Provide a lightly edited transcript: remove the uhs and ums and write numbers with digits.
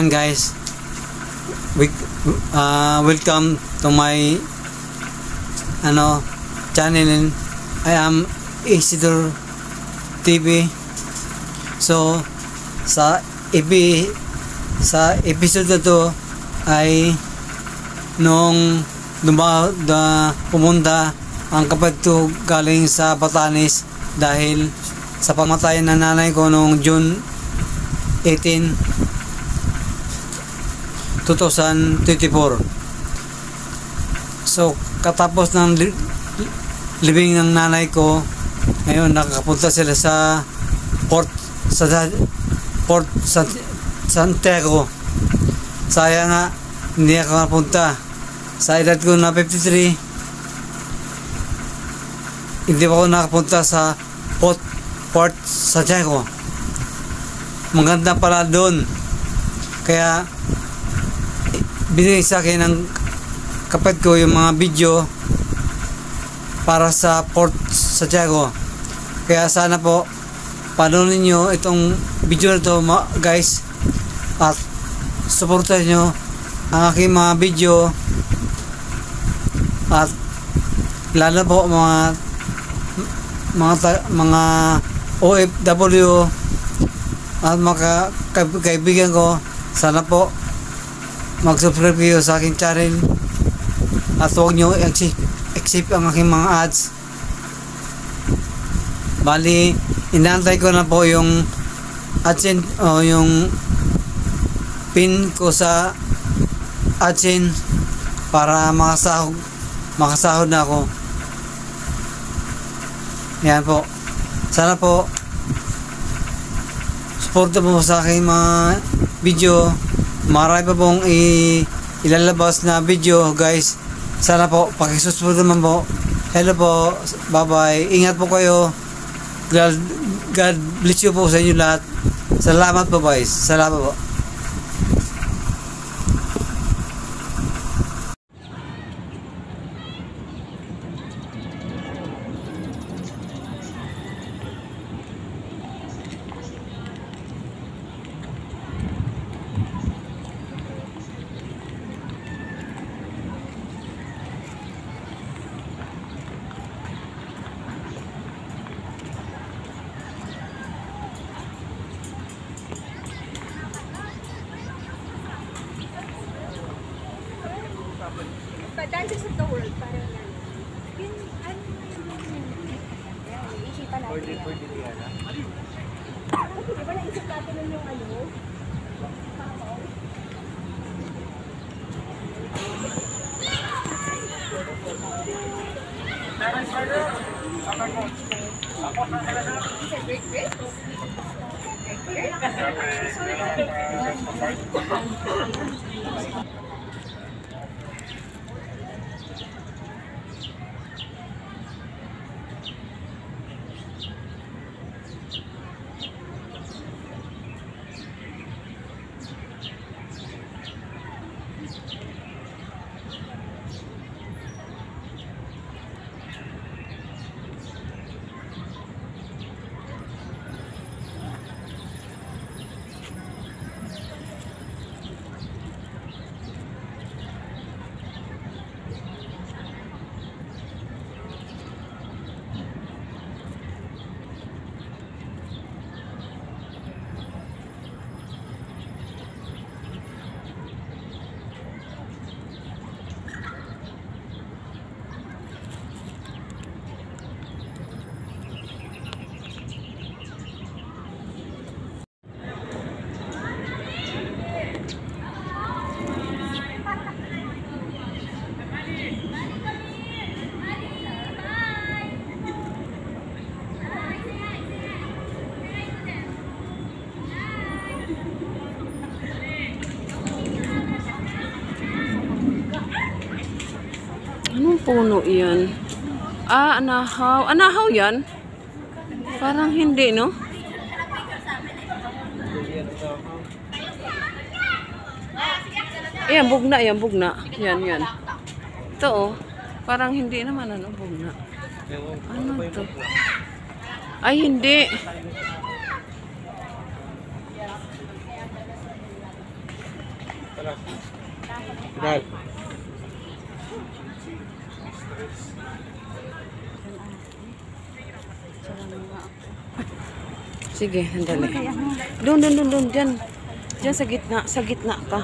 Ayan guys, welcome to my channel. I am Isidore TV. So sa episode na to ay nung pumunta ang kapatid ko galing sa Batanes dahil sa pamatayan ng nanay ko noong June 18, 2024. So katapos ng libing ng nanay ko, ngayon nakakapunta sila sa Port Santiago. Sayang nga hindi ako napunta. Sa edad ko na 53, hindi ako nakapunta sa Port Santiago. Maganda pala doon, kaya binigay sa akin ng kapatid ko yung mga video para sa Port Santiago. Kaya sana po panoorin nyo itong video na to guys, at supportan nyo ang aking mga video, at lalo po mga OFW at mga kaibigan ko, sana po mag-subscribe kayo sa aking channel at huwag nyo accept ang aking mga ads. Bali, inaantay ko na po yung AdSense o yung pin ko sa AdSense para makasahod na ako. Yan po, sana po suporta po sa aking mga video. Marami pa pong ilalabas na video guys. Sana po pakisupport naman po. Hello po, bye bye, ingat po kayo. God bless you po sa inyo lahat. Salamat po guys, salamat po. Dances of the World, parang yan. Yun, ano yung isipan natin yan. Pwede yan. Di ba naisip natin nun yung ano? Anong puno yan? Anahaw. Anahaw yan? Parang hindi, no? Ayan, bugna yan, bugna. Yan, yan. Ito, oh. Parang hindi naman, ano, bugna. Ano to? Ay, hindi. Dahil. Sige, handali. Doon, dyan. Dyan sa gitna ka.